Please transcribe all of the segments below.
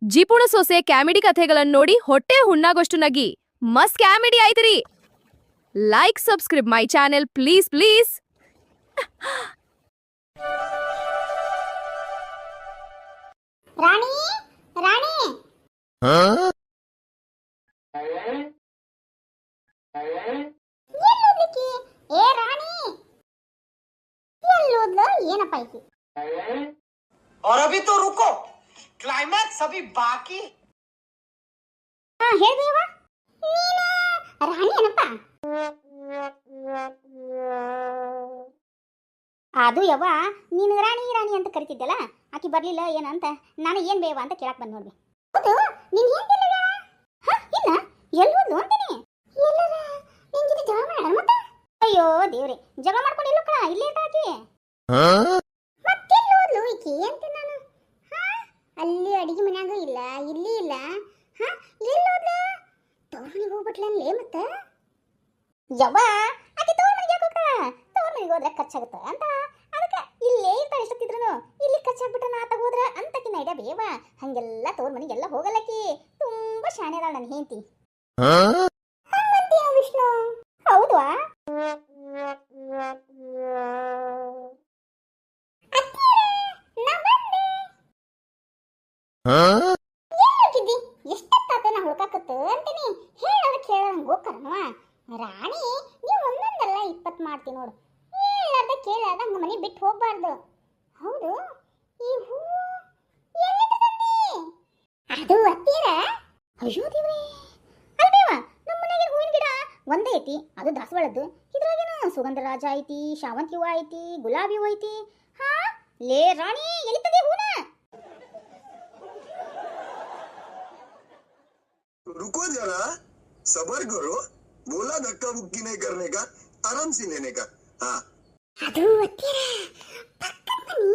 ಜಿಪುಣ ಸೊಸೆ ಕ್ಯಾಮಿಡಿ ಕಥೆಗಳನ್ನು ನೋಡಿ ಹೊಟ್ಟೆ ಹುಣ್ಣಾಗೋಷ್ಟು ನಗಿ ಮಸ್ತ್ ಕ್ಯಾಮಿಡಿ ಆಯ್ತಿರಿ. Like subscribe my channel please please. Rani Rani ಎಲ್ಲೋದ್ಲಿಕ್ಕಿ? ಏ ರಾಣಿ ಎಲ್ಲೋದ್ಲು? ಏನಪ್ಪ ಐತಿ? और अभी तो रुको, क्लाइमैक्स अभी बाकी. ಹೇಳ್ದೇವ ನೀನು ರಾಣಿ ಏನಪ್ಪ? ಅದು ಯವ್ವ ನೀನು ರಾಣಿ ರಾಣಿ ಅಂತ ಕರಿತಿದ್ದಲ್ಲ, ಆಕಿ ಬರ್ಲಿಲ್ಲ ಏನಂತ ನಾನು ಏನ್ ಬೇವ ಅಂತ ಕೇಳಕ್ ಬಂದ್ ನೋಡ್ದೆ. ಹೌದು ನೀನ್ ಹೇಳ್ತಿಲ್ಲ ಇಲ್ಲ ಎಲ್ಲೋದ್ಲು ಅಂತೀನಿ. ಎಲ್ಲರ ನಿನ್ ಜೊತೆ ಜಗಳ ಮಾಡ್ಯಾಳ ಮತ್ತೆ? ಅಯ್ಯೋ ದೇವ್ರೆ, ಜಗಳ ಮಾಡ್ಕೊಂಡಿಲ್ಲ ಕಣ, ಇಲ್ಲೇ ಇರ್ತಾಕಿ. ಮತ್ತೆಲ್ಲೋದ್ಲು ಈಕಿ ಅಂತ ನಾನು ಅಲ್ಲಿ ಅಡಿಗೆ ಮನ್ಯಾಗ ಇಲ್ಲ, ಇಲ್ಲಿ ಇಲ್ಲ. ಎಲ್ಲೋದ್ಲು? ತವ್ರನಿಗೆ ಹೋಗ್ಬಿಟ್ಲೇ ಮತ್ತೆ? ಯವ್ವ ಆಕೆ ತವ್ರ ಮನೆಗೆ ಯಾಕೆ ಹೋಗ್ತಾಳ? ತವ್ರ ಮನೆಗೆ ಹೋದ್ರೆ ಖರ್ಚಾಗುತ್ತೆ ಅಂತ, ಅದಕ್ಕೆ ಇಲ್ಲೇ ಇರ್ತಾಳೆ. ಎಷ್ಟೊತ್ತಿದ್ರು ಇಲ್ಲಿ ಖರ್ಚಾಗ್ಬಿಟ್ರೆ ನಾ ತಗೋದ್ರ ಅಂತಕಿನ ಐಡಿಯಾ ಬೇವ. ಹಂಗೆಲ್ಲ ತವ್ರ ಮನೆಗೆಲ್ಲ ಹೋಗಲ್ಲಕಿ, ತುಂಬಾ ಶಾಣೆ ಅದಾಳ ನನ್ನ ಹೆಂಡತಿ. ಹಂಗಂತೀಯ ವಿಷ್ಣು? ಹೌದ್ವಾ? ಎಲ್ಲೋಗಿದ್ದಿ? ಎಷ್ಟೊತ್ತಾತ ನಾ ಹುಡುಕಾಕತ್ತ ಅಂತೀನಿ. ಹೇಳೋದು ಕೇಳೋಂಗ ಹೋಗ್ಕರವ. ರಾಣಿ ನೀವು ಒಂದೊಂದಲ್ಲ 20 ಮಾಡ್ತೀನಿ ನೋಡು. ಹೇಳಾರ್ದ ಕೇಳಾರ್ದ ಹಂಗ ಮನೆ ಬಿಟ್ಟು ಹೋಗ್ಬಾರ್ದು. ಹೌದು ಈ ಹೂ ಎಲ್ಲಿಂದ ತಂದಿ? ಅದು ಹತ್ತೀರ? ಅಯ್ಯೋ ದೇವ್ರೇ, ಅಲ್ಬೇವ ನಮ್ಮ ಮನೆಗೆ ಹೂವಿನ ಗಿಡ ಒಂದೇ ಐತಿ, ಅದು ದಾಸವಾಳದ್ದು. ಇದ್ರಾಗೇನು ಸುಗಂಧರಾಜ ಐತಿ, ಶಾವಂತಿ ಹೂವು ಐತಿ, ಗುಲಾಬಿ ಹೂವು ಐತಿ. ಹಾ ಲೇ ರಾಣಿ ಎಲ್ಲಿತದೆ ಹೂನ? रुको जरा, सबर करो. बोला धक्का मुक्की नहीं करने का, आराम से लेने का. हाँ ಅದು ಹತ್ತಿರ ಪಕ್ಕದ ಮನಿ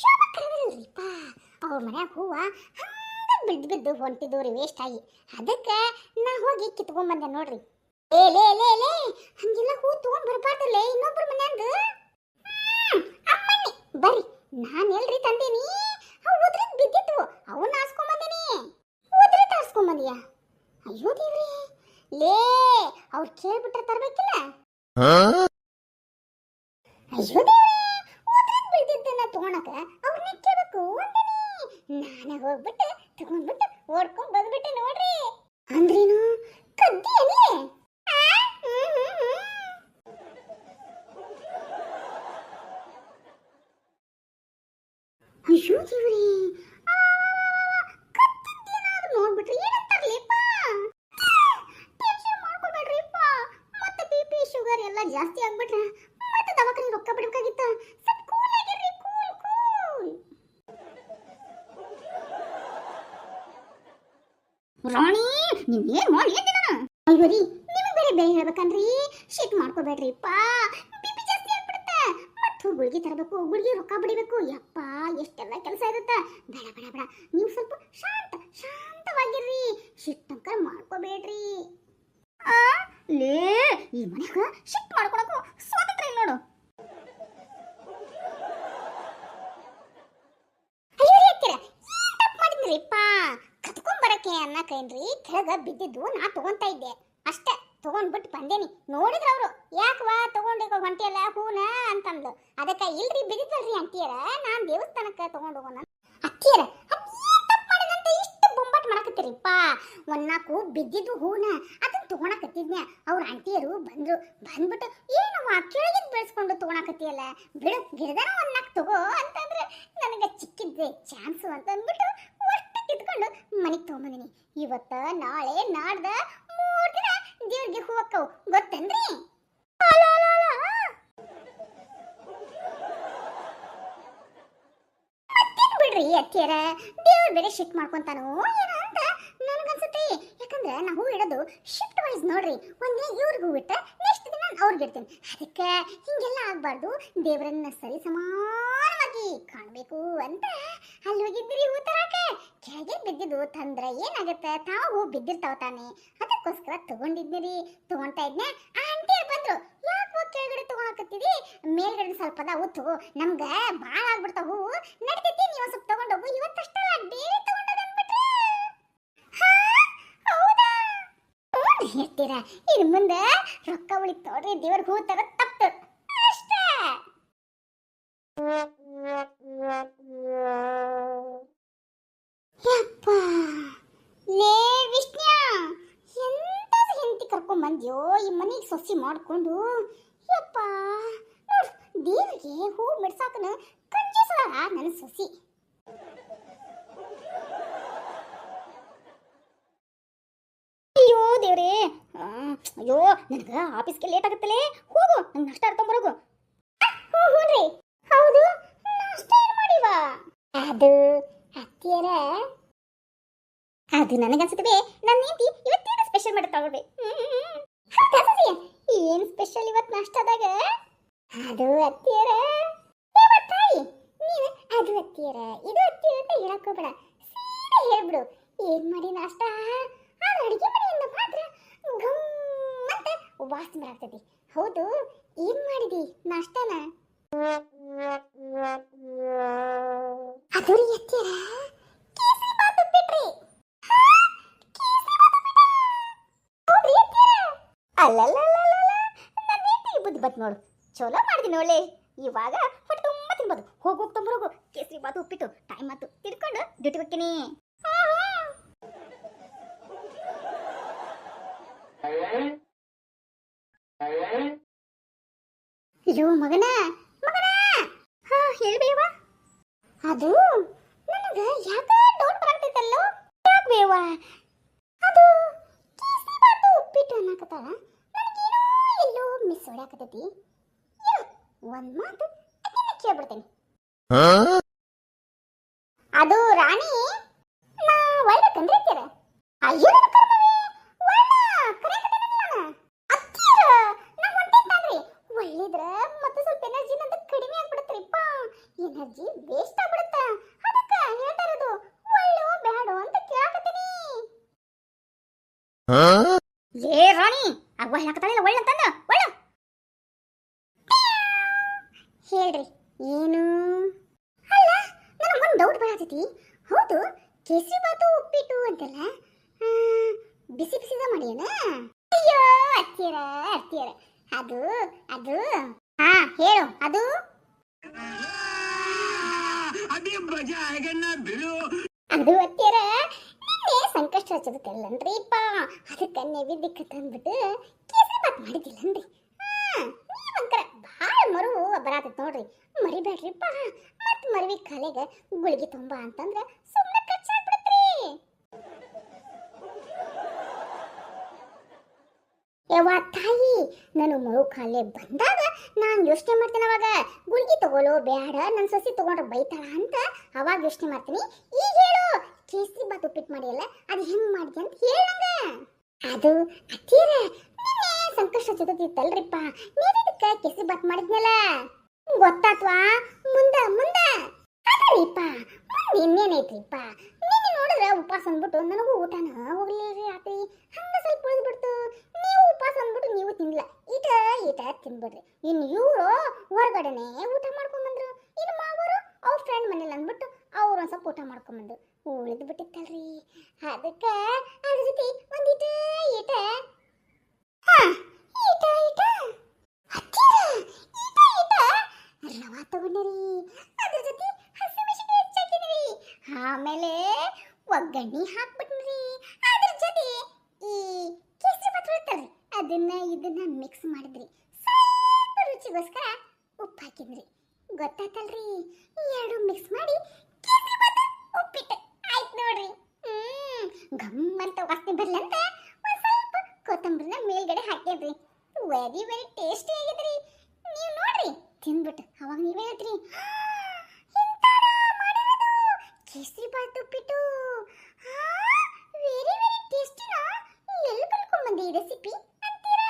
ಶೋಭಕ್ಕರದಲ್ರಿಪ್ಪ. ಅವ್ರ ಮನ್ಯಾಗ ಹೂವ ಹಂಗ ಬಿದ್ದು ಬಿದ್ದು ಹೊಂಟಿದವ್ರಿ ವೇಸ್ಟ್ ಆಗಿ. ಅದಕ್ಕೆ ನಾ ಹೋಗಿ ಕಿತ್ಕೊಂಡ್ಬಂದೆ ನೋಡ್ರಿ. ಲೇ ಲೇ ಲೇ ಲೇ ಹಂಗೆಲ್ಲ ಹೂ ತಗೊಂಡ್ ಬರ್ಬಾರ್ದಲ್ಲೇ ಇನ್ನೊಬ್ರ ಮನ್ಯಾಂಗ. ಅಮ್ಮಣ್ಣಿ ಬರ್ರಿ, ನಾನು ಎಲ್ರಿ ತಂದೀನಿ. ಅವು ಉದ್ರಿದ್ ಬಿದ್ದಿತ್ತು, ಅವನ್ನ ಹಾಸ್ಕೊಂಬಂದಿನಿ. ಉದ್ರಿ ತಾರ್ಸ್ಕೊಂಬಂದಿಯಾ? ಅಯ್ಯೋ ದೇವ್ರಿ, ಲೇ ಅವ್ರು ಕೇಳ್ಬಿಟ್ರೆ ತರ್ಬೇಕಿಲ್ಲ. ಅಯ್ಯೋ ದೇವ್ರಿ, ಉದ್ರಿದ್ ಬಿದ್ದಿದ್ದನ್ನ ತಗೊಳಕ ಅವ್ರನ್ನ ಕೇಳಬೇಕು ಅಂದನಿ. ನಾನೇ ಹೋಗ್ಬಿಟ್ಟು ತಗೊಂಡ್ಬಿಟ್ಟು ಓಡ್ಕೊಂಡ್ ಬಂದ್ಬಿಟ್ಟೆ ನೋಡ್ರಿ. ಅಂದ್ರೇನು ಕದ್ದಿ ಅಲ್ಲಿ? ಅಯ್ಯೋ ದೇವ್ರಿ, ಕತ್ತಿದ್ದೇನಾದ್ರು ನೋಡ್ಬಿಟ್ರಿ ಏನಂತಾರ್ಲಿಪ್ಪ? ಟೆನ್ಷನ್ ಮಾಡ್ಕೊಬೇಡ್ರಿಪ್ಪ, ಮತ್ತೆ BP ಶುಗರ್ ಎಲ್ಲ ಜಾಸ್ತಿ ಆಗ್ಬಿಟ್ರೆ ಮತ್ತೆ ದವಾಖಾನೆ ರೊಕ್ಕ ಬಿಡ್ಬೇಕಾಗಿತ್ತ. ಸ್ವಲ್ಪ ಕೂಲ್ ಆಗಿರ್ರಿ, ಕೂಲ್ ಕೂಲ್. ರಾಣಿ ನೀನ್ ಏನ್ ಮಾಡಿ ಅಂದಿನ? ಅಯ್ಯೋ ರೀ, ನಿಮಗೆ ಬೇರೆ ಬೇರೆ ಹೇಳ್ಬೇಕನ್ರಿ. ಶೀಟ್ ಮಾಡ್ಕೋಬೇಡ್ರಿಪ್ಪ, BP ಜಾಸ್ತಿ ಆಗ್ಬಿಡುತ್ತೆ. ಮತ್ತು ಗುಳಿಗೆ ತರಬೇಕು, ಗುಳಿಗೆ ರೊಕ್ಕ ಬಿಡಬೇಕು. ಯಪ್ಪ ಎಷ್ಟೆಲ್ಲ ಕೆಲಸ ಇರುತ್ತೆ. ಬೇಡ ಬೇಡ ಬೇಡ, ನೀವು ಸ್ವಲ್ಪ ಶಾಂತವಾಗಿರ್ರಿ. ಶಿಟ್ಟಂಕ ಮಾಡ್ಕೋಬೇಡ್ರಿ. ಲೇ ಈ ಮನ್ಯಾಗ ಶಿಟ್ ಮಾಡ್ಕೊಳಕು ಸ್ವಾತಂತ್ರ್ಯ ಇಲ್ಲ ನೋಡು. ಅಯ್ಯೋ ರೀ ಅತ್ತಿರ, ಏನ್ ತಪ್ಪು ಮಾಡಿದ್ರಿಪ್ಪ? ಕತ್ಕೊಂಡ್ ಬರಕ್ಕೆ ಅನ್ನಕೇನ್ರಿ, ಕೆಳಗ ಬಿದ್ದಿದ್ದು ನಾ ತಗೊಂತಾ ಇದ್ದೆ ಅಷ್ಟೇ. ತಗೊಂಡ್ಬಿಟ್ಟು ಬಂದೇನಿ. ನೋಡಿದ್ರ ಅವರು ಯಾಕವಾ ತಗೊಂಡಿಗ ಹೊಂಟಿಯಲ್ಲ ಹೂನ ಅಂತಂದು. ಅದಕ್ಕೆ ಇಲ್ರಿ ಬಿದ್ದಿದ್ದಲ್ರಿ ಅಂಟಿಯರ, ನಾನ್ ದೇವಸ್ಥಾನಕ್ಕೆ ತಗೊಂಡು ಹೋಗೋಣ. ಅತ್ತಿಯರ ತಪ್ಪು ಮಾಡಿದಂತ ಇಷ್ಟು ಬೊಂಬಾಟ್ ಮಾಡಕತ್ತೀರಿಪ್ಪ. ಒಂದ್ನಾಕು ಬಿದ್ದಿದ್ದು ಹೂನ ಅದನ್ನ ತಗೊಳಕತ್ತಿದ್ನ. ಅವ್ರ ಆಂಟಿಯರು ಬಂದ್ರು. ಬಂದ್ಬಿಟ್ಟು ಏನವ್ವ ಕೆಳಗಿದ್ ಬೆಳೆಸ್ಕೊಂಡು ತಗೊಳಕತ್ತಿಯಲ್ಲ, ಬಿಡು ಗಿಡದನ ಒಂದ್ನಾಕು ತಗೋ ಅಂತಂದ್ರೆ ನನಗೆ ಚಿಕ್ಕಿದ್ದೆ ಚಾನ್ಸು ಅಂತಂದ್ಬಿಟ್ಟು ಅಷ್ಟು ಕಿತ್ಕೊಂಡು ಮನೆಗೆ ತಗೊಂಬಂದಿನಿ. ಇವತ್ತ ನಾಳೆ ನಾಡ್ದ 3 ದಿನ ದೇವ್ರಿಗೆ ಹೂವಕ್ಕವು ಗೊತ್ತೇನ್ರಿ? ಬಿಡ್ರಿ ಅತ್ತಿಯರ, ದೇವ್ರ ಬೇರೆ ಶಿಫ್ಟ್ ಮಾಡ್ಕೊಂತಾನೋ ಏನೋ ಅಂತ ನನಗನ್ಸುತ್ತೆ. ಯಾಕಂದ್ರೆ ನಾ ಹೂ ಇಡೋದು ಶಿಫ್ಟ್ ವೈಸ್ ನೋಡ್ರಿ. ಒಂದಿನ ಇವ್ರಿಗೆ ಹೂ ಇಟ್ಟ ನೆಕ್ಸ್ಟ್ ದಿನ ಅವ್ರಿಗೆ ಇಡ್ತೀನಿ. ಅದಕ್ಕೆ ಹಿಂಗೆಲ್ಲ ಆಗ್ಬಾರ್ದು. ದೇವರನ್ನ ಸರಿ ಸಮಾನವಾಗಿ ಕಾಣಬೇಕು ಅಂತ ಅಲ್ಲಿ ಹೋಗಿದ್ರಿ ಹೂ ತರಾಕೆ. ಕೆಳಗೆ ಬಿದ್ದಿದ್ದು ತಂದ್ರೆ ಏನಾಗುತ್ತೆ, ತಾವು ಹೂ ಬಿದ್ದಿರ್ತಾವ ತಾನೆ. ಅದಕ್ಕೋಸ್ಕರ ತಗೊಂಡಿದ್ನಿರಿ. ತಗೊಂತಾ ಇದ್ನ ಆಂಟಿ ಬಂದ್ರು. ಯಾಕೆ ಕೆಳಗಡೆ ತಗೊಳಕತ್ತಿದಿ, ಮೇಲ್ಗಡೆ ಸ್ವಲ್ಪ ಅದಾವು ತಗೋ, ನಮ್ಗೆ ಭಾಳ ಆಗ್ಬಿಡ್ತಾವ ಹೂ, ನಡಿತೈತಿ ನೀವು ಸ್ವಲ್ಪ ತಗೊಂಡೋಗು. ಇವತ್ತಷ್ಟಲ್ಲ ಡೇಲಿ ತಗೊಂಡೋಗಂದ್ಬಿಟ್ರೆ ಹೇಳ್ತೀರಾ ಇನ್ನು ಮುಂದೆ ರೊಕ್ಕ ಉಳಿತು ನೋಡ್ರಿ ದೇವ್ರ ಹೂ ತರ ತಪ್ಪು ಅಷ್ಟೇ. ಯಪ್ಪ ಲೇ ವಿಷ್ಣು ಎಂತ ಹೆಂಡತಿ ಕರ್ಕೊಂಡ್ ಬಂದ್ಯೋ ಈ ಮನೆಗೆ ಸೊಸಿ ಮಾಡ್ಕೊಂಡು. ಯಪ್ಪ ನೋಡ್ ದೇವ್ರಿಗೆ ಹೂ ಮಿಡ್ಸಾಕನ ಕಂಜೂಸದ ನನ್ನ ಸೊಸಿ. ಅಯ್ಯೋ ದೇವ್ರೇ, ಅಯ್ಯೋ ನನಗ ಆಫೀಸ್ಗೆ ಲೇಟ್ ಆಗುತ್ತಲೇ, ಹೋಗು ನಂಗೆ ನಾಷ್ಟ ಅರ್ಕೊಂಬರೋಗು. ಹ್ಞೂನ್ರಿ ಹೌದು, ನಾಷ್ಟ ಏನು ಮಾಡಿವ? ಅದು ಅತ್ತಿಯರ, ಅದು ನನಗನ್ಸುತ್ತೆ ನನ್ನ ಹೆಂಡತಿ ಇವತ್ತೇನು ಸ್ಪೆಷಲ್ ಮಾಡಿ ತಗೊಳ್ಬೇ. ಏನು ಸ್ಪೆಷಲ್ ಇವತ್ತು ನಾಷ್ಟದಾಗ? ಅದು ಅತ್ತಿಯರ ತಾಯಿ ನೀನು ಅದು ಅತ್ತಿಯರ ಇದು ಅತ್ತಿಯರ ಅಂತ ಹೇಳಕ್ ಹೋಗ್ಬೇಡ, ಸೀದಾ ಹೇಳ್ಬಿಡು ಏನ್ ಮಾಡಿ ನಾಷ್ಟ. ಅದು ಅಡಿಗೆ ಮನೆಯಿಂದ ಮಾತ್ರ ಗಮ್ಮಂತ ವಾಸನೆ ಬರಾಗ್ತದೆ. ಹೌದು ಏನ್ ಮಾಡಿದಿ ನಾಷ್ಟನ? ಅದು ರೀ ಅತ್ತಿಯರ ಕೇಸರಿ ಬಾತ್ ಉಪ್ಪಿಟ್ರಿ. ಅಲ್ಲಲ್ಲ ನನ್ನ ಹೆಂಡತಿಗೆ ಬುದ್ಧಿ ಬತ್ ನೋಡು, ಚಲೋ ಮಾಡಿದೀನಿ ಒಳ್ಳೆ. ಇವಾಗ ಹೊಟ್ಟೆ ತುಂಬ ತಿನ್ಬೋದು. ಹೋಗಿ ತೊಂಬರೋಗು ಕೇಸರಿ ಬಾತು ಉಪ್ಪಿಟ್ಟು. ಟೈಮ್ ಆತು ತಿಳ್ಕೊಂಡು ಡ್ಯೂಟಿ ಹೋಗ್ತೀನಿ. ಅಯ್ಯೋ ಮಗನ ಮಗನ, ಹಾ ಹೇಳ್ಬೇವ. ಅದು ನನಗ ಯಾಕ ಡೌಟ್ ಬರಾಗ್ತೈತಲ್ಲೋ. ಯಾಕ ಬೇವ? ಅದು ಕೇಸರಿ ಬಾತು ಉಪ್ಪಿಟ್ಟು ಅನ್ನಕತ್ತಾಳ, ನನಗೇನೋ ಎಲ್ಲೋ ಮಿಸ್ ಹೊಡ್ಯಾಕತೈತಿ. ಒಂದ್ ಮಾತು ಅದನ್ನ ಕೇಳ್ಬಿಡ್ತೇನೆ. ಅದು ರಾಣಿ ನಾ ಒಳ್ಬೇಕಂದ್ರೆ ಅತ್ತೀರ. ಅಯ್ಯೋ ನನ್ನ ಕರ್ಮವೇ, ಅತ್ತೀರ ನಾ ಹೊಂಟೇನ್ರಿ. ಒಳ್ಳಿದ್ರ ಮತ್ತೆ ಸ್ವಲ್ಪ ಎನರ್ಜಿ ನಂದು ಕಡಿಮೆ ಆಗ್ಬಿಡತ್ರಿಪ್ಪ, ಎನರ್ಜಿ ವೇಸ್ಟ್ ಆಗ್ಬಿಡುತ್ತ. ಅದಕ್ಕ ಹೇಳ್ತಾ ಇರೋದು ಒಳ್ಳು ಬ್ಯಾಡೋ ಅಂತ ಕೇಳಾಕತ್ತೀನಿ. ಏ ರಾಣಿ ಅವ ಹೇಳಕತ್ತಾಳಿಲ್ಲ ಒಳ್ಳೆ ಅಂತಂದ ಒಳ್ಳೆ ಹೇಳ್ರಿ ಏನು? ಅಲ್ಲ ನನಗೊಂದು ಡೌಟ್ ಬರತೈತಿ. ಹೌದು ಕೇಸರಿ ಬಾತು ಉಪ್ಪಿಟ್ಟು ಅಂತಲ್ಲ, ಬಿಸಿ ಬಿಸಿದ ಮಾಡಿಯನ? ಅಯ್ಯೋ ಅತ್ತಿಯರ ಅತ್ತಿಯರ, ಅದು ಅದು ಹಾ ಹೇಳು. ಅದು ಅದು ಅತ್ತಿಯರ ನಿನ್ನೆ ಸಂಕಷ್ಟ ಹಚ್ಚದಲ್ಲನ್ರಿಪ್ಪ, ಅದಕ್ಕೆ ನೈವೇದ್ಯಕ್ಕೆ ತಂದ್ಬಿಟ್ಟು ಕೇಸರಿ ಬಾತ್ ಮಾಡಿದ್ದಿಲ್ಲನ್ರಿ. ನೀವಂಕರ ಭಾಳ ಮರು ಬರಾತೈತಿ ನೋಡ್ರಿ, ಮರಿಬೇಡ್ರಿಪ್ಪ. ಮತ್ ಮರವಿ ಕಾಲೆಗೆ ಗುಳಿಗೆ ತುಂಬ ಅಂತಂದ್ರ ಸುಮ್ಮನೆ ಖರ್ಚಾಗ್ಬಿಡತ್ರಿ. ಯವ್ವ ತಾಯಿ, ನಾನು ಮರು ಕಾಲೆ ಬಂದಾಗ ನಾನು ಯೋಚನೆ ಮಾಡ್ತೇನೆ. ಅವಾಗ ಗುಳಿಗೆ ತಗೊಳ್ಳೋ ಬೇಡ, ನನ್ನ ಸೊಸಿ ತಗೊಂಡ್ರೆ ಬೈತಾಳ ಅಂತ ಅವಾಗ ಯೋಚನೆ ಮಾಡ್ತೀನಿ. ಈಗ ಹೇಳು ಕೇಸರಿ ಬಾತ್ ಉಪ್ಪಿಟ್ಟು ಮಾಡಿಯಲ್ಲ, ಅದು ಹೆಂಗ್ ಮಾಡಿದೆ ಅಂತ ಹೇಳಂಗ. ಅದು ಅತ್ತೀರ ನಿನ್ನೆ ಸಂಕಷ್ಟ ಚತುರ್ಥಿತ್ತಲ್ರಿಪ್ಪ, ನೀವಿದಕ್ಕೆ ಕೇಸರಿ ಬಾತ್ ಮಾಡಿದ್ನಲ್ಲ ಗೊತ್ತಾತ್ವಾ? ಮುಂದ ಮುಂದ ಅದರಿಪ್ಪ ಮುಂದೆ ಇನ್ನೇನೈತ್ರಿಪ್ಪ. ನಿನ್ನೆ ನೋಡಿದ್ರೆ ಉಪವಾಸ ಅಂದ್ಬಿಟ್ಟು ನನಗೂ ಊಟನ ಹೋಗ್ಲಿರಿ ಆತಿ, ಹಂಗ ಸ್ವಲ್ಪ ಉಳಿದ್ಬಿಡ್ತು. ನೀವು ಉಪವಾಸ ಅಂದ್ಬಿಟ್ಟು ನೀವು ತಿನ್ಲಿಲ್ಲ, ಈಟ ಈಟ ತಿನ್ಬಿಡ್ರಿ. ಇನ್ನು ಇವರು ಹೊರಗಡೆನೆ ಊಟ ಮಾಡ್ಕೊಂಬಂದ್ರು, ಇನ್ನು ಮಾವರು ಅವ್ರ ಫ್ರೆಂಡ್ ಮನೇಲಿ ಅಂದ್ಬಿಟ್ಟು ಅವ್ರು ಒಂದ್ ಸ್ವಲ್ಪ ಊಟ ಮಾಡ್ಕೊಂಬಂದ್ರು. ಉಳಿದು ಬಿಟ್ಟಿತ್ತಲ್ರಿ, ಅದಕ್ಕೆ ಅದ್ರ ಜೊತೆ ಒಂದೀಟ ಈಟ ಈಟ ಈಟ ಹತ್ತಿರ ಈಟ ಈಟ ರವಾ ತಗೊಂಡಿರಿ, ಅದ್ರ ಜೊತೆ ಹಸಿಮೆಣಸಿನಕಾಯಿ ಹೆಚ್ಚಾಕಿದ್ರಿ, ಆಮೇಲೆ ಒಗ್ಗರಣೆ ಹಾಕ್ಬಿಟ್ರಿ, ಅದ್ರ ಜೊತೆ ಈ ಕೇಸರಿ ಬಾತ್ ಇರ್ತಲ್ರಿ ಅದನ್ನ ಇದನ್ನ ಮಿಕ್ಸ್ ಮಾಡಿದ್ರಿ. ಸ್ವಲ್ಪ ರುಚಿಗೋಸ್ಕರ ಉಪ್ಪು ಹಾಕಿದ್ರಿ. ಗೊತ್ತಾತಲ್ರಿ? ಎರಡು ಮಿಕ್ಸ್ ಮಾಡಿ ಕೇಸರಿ ಬಾತ್ ಉಪ್ಪಿಟ್ಟು ಆಯ್ತು ನೋಡ್ರಿ. ಗಮ್ಮಂತ ವಾಸನೆ ಬರ್ಲಂತ ಒಂದ್ ಸ್ವಲ್ಪ ಕೊತ್ತಂಬರಿನ ಮೇಲ್ಗಡೆ ಹಾಕಿದ್ರಿ. ವೆರಿ ವೆರಿ ಟೇಸ್ಟಿ ಆಗಿದ್ರಿ. ನೀವು ನೋಡ್ರಿ ತಿಂದ್ಬಿಟ್ಟು ಅವಾಗ ನೀವೇ ಹೇಳ್ತೀರಿ ಕೇಸರಿ ಬಾತ್ ಉಪ್ಪಿಟ್ಟು ವೆರಿ ವೆರಿ ಟೇಸ್ಟಿನ ಎಲ್ಲಿ ಕಲ್ಕೊಂಡ್ಬಂದಿ ಈ ರೆಸಿಪಿ ಅಂತೀರಾ?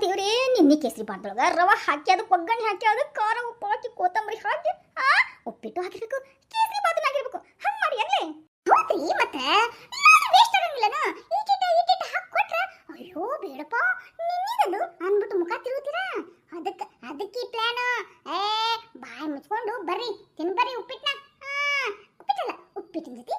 ದೇವ್ರೇ, ನಿನ್ನೆ ಕೇಸರಿ ಬಾತ್ದೊಳಗ ರವಾ ಹಾಕಿ ಅದಕ್ಕೆ ಒಗ್ಗರಣೆ ಹಾಕಿ ಅದಕ್ಕೆ ಖಾರ ಉಪ್ಪು ಹಾಕಿ ಕೊತ್ತಂಬರಿ ಹಾಕಿ ಉಪ್ಪಿಟ್ಟು ಹಾಕಿರ್ಬೇಕು, ಕೇಸರಿ ಬಾತನ ಆಗಿರ್ಬೇಕು. ಹಂಗ್ ಮಾಡಿ ಅಲ್ಲೇ ಹೌದ್ರಿ. ಮತ್ತೆ ವೇಸ್ಟ್ ಆಗಂಗಿಲ್ಲನ, ಈಟಿಟ ಹಾಕ್ಕೊಟ್ರ ಅಯ್ಯೋ ಬೇಡಪ್ಪ ನಿನ್ನಿದದು ಅಂದ್ಬಿಟ್ಟು ಮುಖ ತಿರುಗುತ್ತೀರಾ. ಅದಕ್ಕೆ ಪ್ಲಾನ್ ಬಾಯ್ ಮುಚ್ಕೊಂಡು ತಗೊಂಡು ಬರ್ರಿ ತಿನ್ಬರ್ರಿ ಉಪ್ಪಿಟ್ಟನ ಉಪ್ಪಿಟ್ಟಲ್ಲ ಉಪ್ಪಿಟ್ಟಿನ ಜೊತೆ